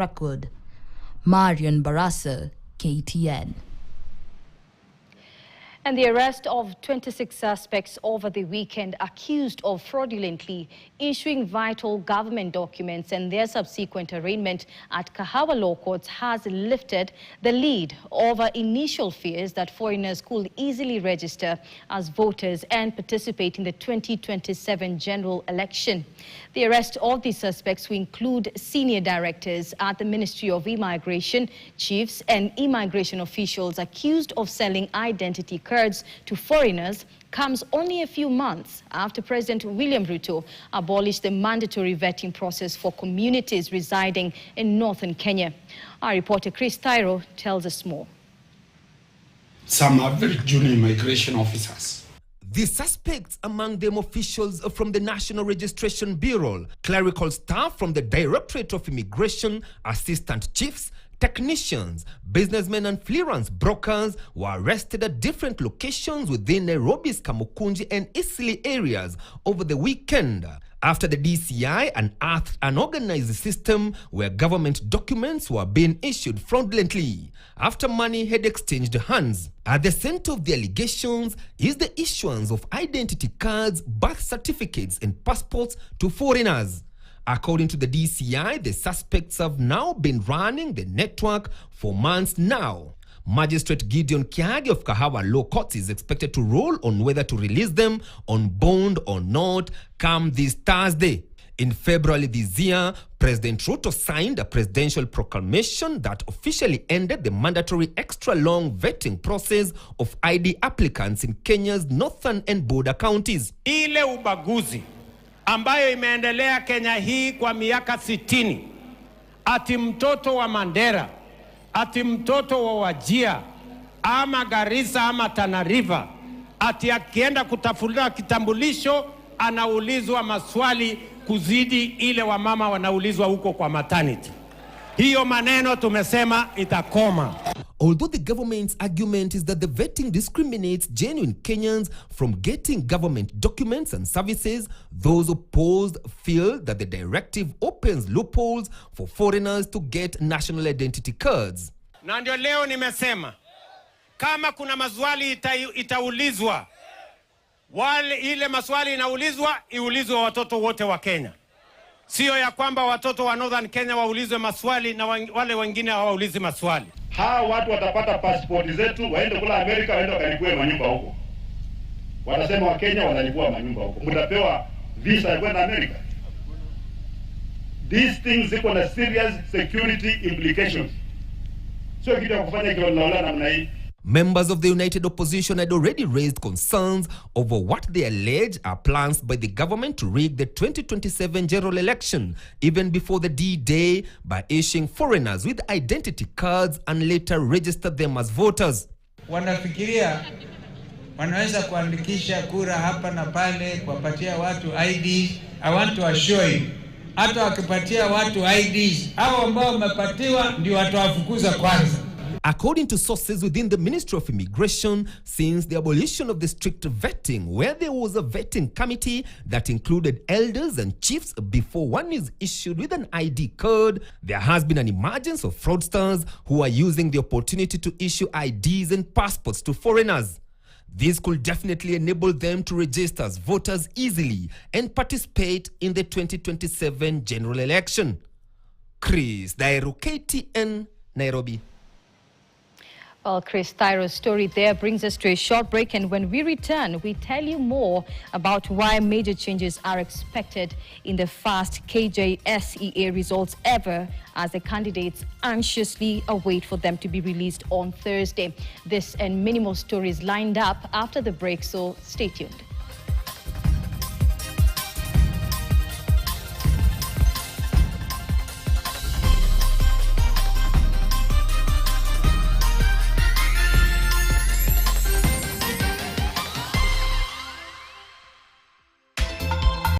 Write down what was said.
record. Marian Barasa, KTN. And the arrest of 26 suspects over the weekend accused of fraudulently issuing vital government documents and their subsequent arraignment at Kahawa Law Courts has lifted the lead over initial fears that foreigners could easily register as voters and participate in the 2027 general election. The arrest of these suspects will include senior directors at the Ministry of Immigration, chiefs and immigration officials accused of selling identity cards to foreigners comes only a few months after President William Ruto abolished the mandatory vetting process for communities residing in northern Kenya. Our reporter Chris Tyro tells us more. Some are very junior immigration officers. The suspects, among them officials from the National Registration Bureau, clerical staff from the Directorate of Immigration, assistant chiefs, technicians, businessmen and clearance brokers were arrested at different locations within Nairobi's Kamukunji and Eastleigh areas over the weekend, after the DCI unearthed an organized system where government documents were being issued fraudulently after money had exchanged hands. At the center of the allegations is the issuance of identity cards, birth certificates and passports to foreigners. According to the DCI, the suspects have now been running the network for months now. Magistrate Gideon Kiagi of Kahawa Law Courts is expected to rule on whether to release them on bond or not come this Thursday. In February this year, President Ruto signed a presidential proclamation that officially ended the mandatory extra-long vetting process of ID applicants in Kenya's northern and border counties. Ile ubaguzi ambayo imeendelea Kenya hii kwa miaka 60, ati mtoto wa Mandera, ati mtoto wa Wajia, ama Garissa ama Tana River, ati akienda kutafuta kitambulisho anaulizwa maswali kuzidi ile wamama wanaulizwa huko kwa maternity. Hiyo maneno tumesema itakoma. Although the government's argument is that the vetting discriminates genuine Kenyans from getting government documents and services, those opposed feel that the directive opens loopholes for foreigners to get national identity cards. Na ndio leo nimesema kama kuna maswali itaulizwa, wale ile maswali inaulizwa iulizwe watoto wote wa Kenya. Sio ya kwamba watoto wa Northern Kenya waulizwe maswali na wale wengine hawaulizi maswali. Hawa watu watapata passport zetu, waende kula Amerika, waende wakalipue manyumba huko. Wanasema wa Kenya wanalipua manyumba huko. Mtapewa visa ya kwenda Amerika. These things ziko na serious security implications. Sio kitu ya kufanya kiolaola namna hii. Members of the United Opposition had already raised concerns over what they allege are plans by the government to rig the 2027 general election, even before the D-Day, by issuing foreigners with identity cards and later register them as voters. Wanafikiria wanaweza kuandikisha kura hapa na pale, kuwapatia watu IDs. I want to assure you, hata wakipatia watu IDs, hao ambao wamepatiwa ndio watawafukuza kwanza. According to sources within the Ministry of Immigration, since the abolition of the strict vetting, where there was a vetting committee that included elders and chiefs before one is issued with an ID card, there has been an emergence of fraudsters who are using the opportunity to issue IDs and passports to foreigners. This could definitely enable them to register as voters easily and participate in the 2027 general election. Chris Tyro, KTN, Nairobi. Well, Chris Tyro's story there brings us to a short break, and when we return, we tell you more about why major changes are expected in the first KJSEA results ever, as the candidates anxiously await for them to be released on Thursday. This and many more stories lined up after the break, so stay tuned.